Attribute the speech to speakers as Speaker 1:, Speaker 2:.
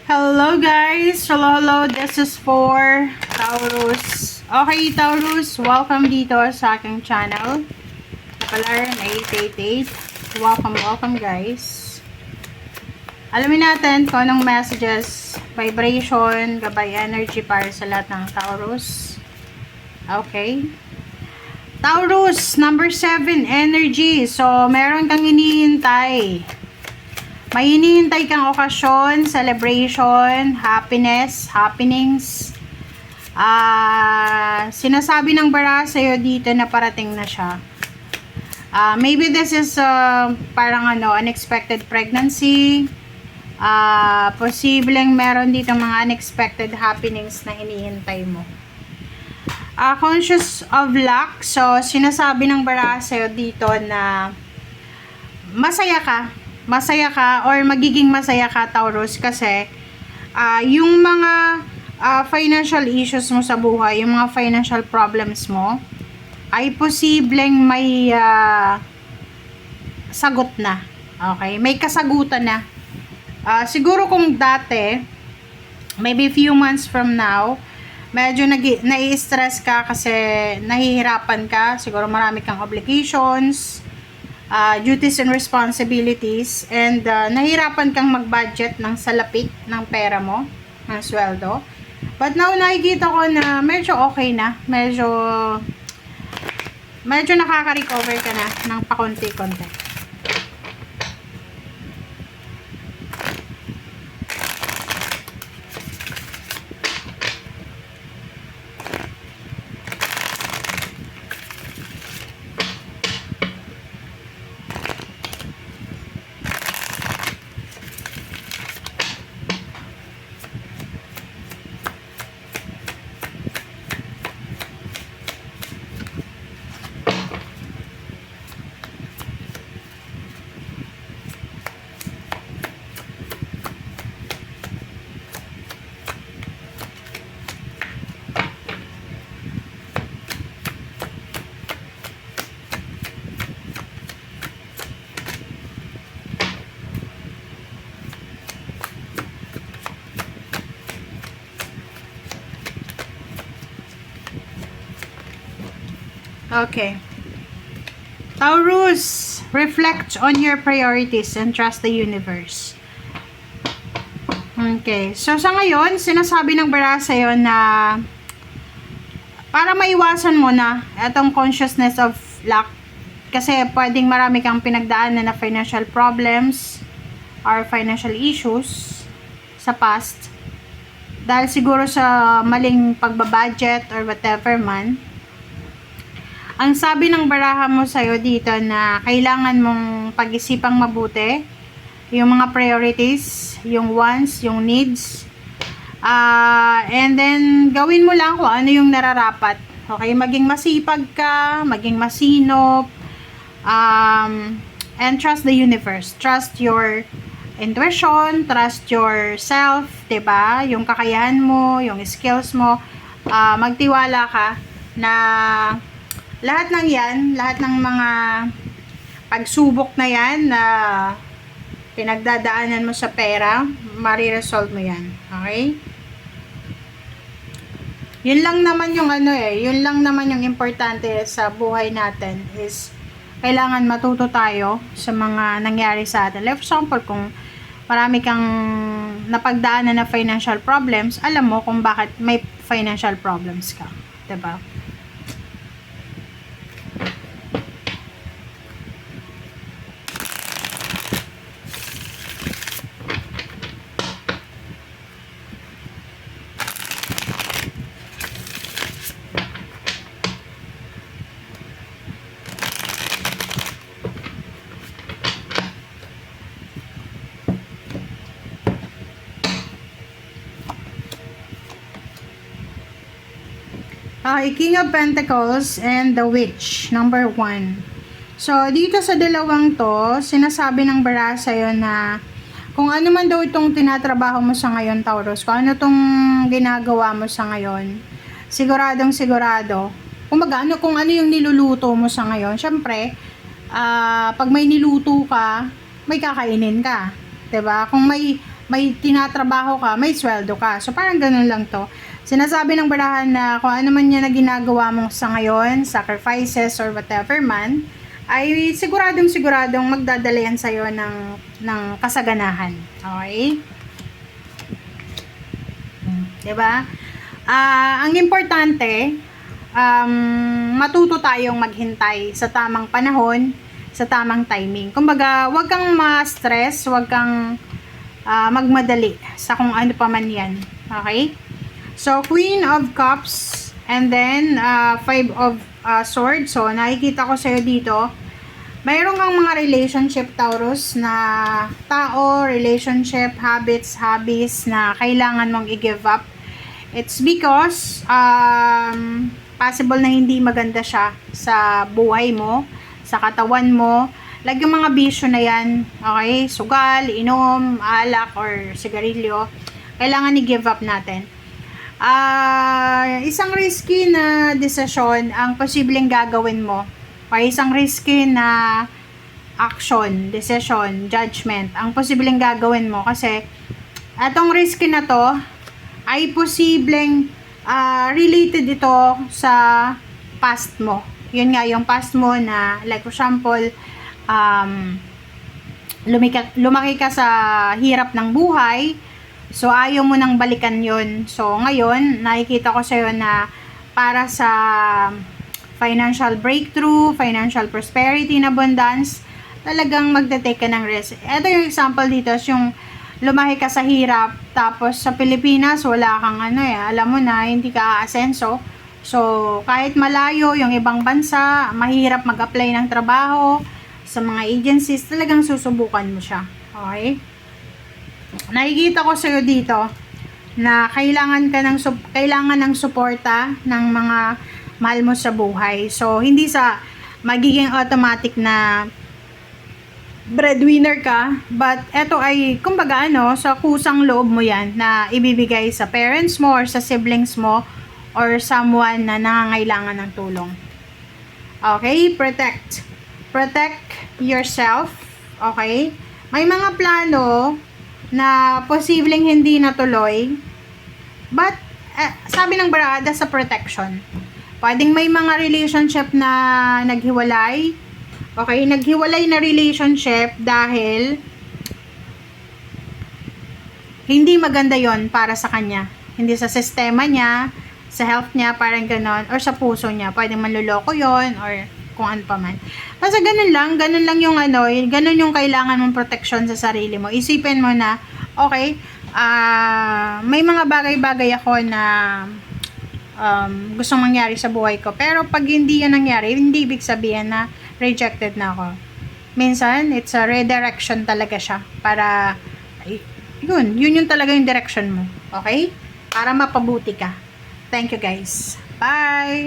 Speaker 1: Hello guys! Hello. This is for Taurus. Okay, Taurus, welcome dito sa aking channel. Kapalar na 888. Welcome guys. Alamin natin kung anong messages, vibration, gabay energy para sa lahat ng Taurus. Okay. Taurus, number 7, energy. So, meron kang hinihintay. May hinihintay kang okasyon, celebration, happiness, happenings. Sinasabi ng bara sa'yo dito na parating na siya. Maybe this is parang unexpected pregnancy. Posibleng meron dito mga unexpected happenings na hinihintay mo. Conscious of luck. So, sinasabi ng bara sa'yo dito na masaya ka or magiging masaya ka, Taurus, kasi yung mga financial issues mo sa buhay, yung mga financial problems mo ay posibleng may sagot na. Okay? May kasagutan na. Siguro kung dati, maybe few months from now, medyo nai-stress ka kasi nahihirapan ka, siguro marami kang obligations, duties and responsibilities, and nahirapan kang mag-budget ng salapik ng pera mo, ng sweldo. But now, nakikita ko na medyo okay na. Medyo nakaka-recover ka na ng pakonti-konti. Okay. Taurus, reflect on your priorities and trust the universe. Okay. So, sa ngayon, sinasabi ng bara sa'yo na para maiwasan mo na itong consciousness of lack, kasi pwedeng marami kang pinagdaanan na financial problems or financial issues sa past dahil siguro sa maling pagbabudget or whatever man. Ang sabi ng baraha mo sa'yo dito na kailangan mong pag-isipang mabuti yung mga priorities, yung wants, yung needs, and then gawin mo lang kung ano yung nararapat. Okay, maging masipag ka, maging masinop, and trust the universe, trust your intuition, trust yourself, 'di ba? Yung kakayahan mo, yung skills mo, magtiwala ka na lahat ng yan, lahat ng mga pagsubok na yan na pinagdadaanan mo sa pera, mariresolve mo yan. Okay? Yun lang naman yung yun lang naman yung importante sa buhay natin is kailangan matuto tayo sa mga nangyari sa atin. For example, kung marami kang napagdaanan na financial problems, alam mo kung bakit may financial problems ka. 'Di ba? King of Pentacles and the Witch, number 1. So, dito sa dalawang to, sinasabi ng bara sa'yo na kung ano man daw itong tinatrabaho mo sa ngayon, Taurus, kung ano itong ginagawa mo sa ngayon, siguradong sigurado. Kung ano yung niluluto mo sa ngayon, syempre, pag may niluto ka, may kakainin ka. 'Di ba? Kung may may tinatrabaho ka, may sweldo ka. So, parang ganun lang to. Sinasabi ng barahan na kung ano man yan na ginagawa mo sa ngayon, sacrifices or whatever man, ay siguradong magdadala yan sa'yo ng kasaganahan. Okay? Diba? Ang importante, matuto tayong maghintay sa tamang panahon, sa tamang timing. Kumbaga, wag kang ma-stress, wag kang magmadali sa kung ano pa man yan. Okay? So, Queen of Cups, and then, Five of Swords. So, nakikita ko sa'yo dito, mayroon kang mga relationship, Taurus, na tao, relationship, habits, hobbies na kailangan mong i-give up. It's because, possible na hindi maganda siya sa buhay mo, sa katawan mo. Like yung mga bisyo na yan, okay, sugal, inom, alak, or sigarilyo, kailangan i-give up natin. Isang risky na desisyon ang posibleng gagawin mo, o isang risky na action, decision, judgment ang posibleng gagawin mo, kasi atong risky na to ay posibleng related ito sa past mo. Yun nga, yung past mo na, like for example, lumaki ka sa hirap ng buhay, so ayaw mo nang balikan yun. So ngayon, nakikita ko sa'yo na para sa financial breakthrough, financial prosperity, and abundance, talagang magte-take ka ng risk. Ito yung example dito, yung lumaki ka sa hirap, tapos sa Pilipinas, wala kang alam mo na, hindi ka aasenso. So, kahit malayo yung ibang bansa, mahirap mag-apply ng trabaho sa mga agencies, talagang susubukan mo siya. Okay? Nakikita ko sa'yo dito na kailangan ng suporta ng mga mahal mo sa buhay. So, hindi sa magiging automatic na breadwinner ka, but eto ay, kumbaga sa kusang loob mo yan na ibibigay sa parents mo or sa siblings mo or someone na nangangailangan ng tulong. Okay? Protect yourself. Okay? May mga plano na posibleng hindi natuloy, but sabi ng barada sa protection. Pwedeng may mga relationship na naghiwalay. Okay? Naghiwalay na relationship dahil hindi maganda yon para sa kanya. Hindi sa sistema niya, sa health niya, parang ganon, or sa puso niya, pwedeng manluloko yon or kung ano pa man. Kasi ganun lang yung ganun yung kailangan mong protection sa sarili mo. Isipin mo na, okay, may mga bagay-bagay ako na gustong mangyari sa buhay ko, pero pag hindi yan nangyari, hindi ibig sabihin na rejected na ako. Minsan, it's a redirection talaga siya, para, yun yung talaga yung direction mo. Okay? Para mapabuti ka. Thank you guys. Bye!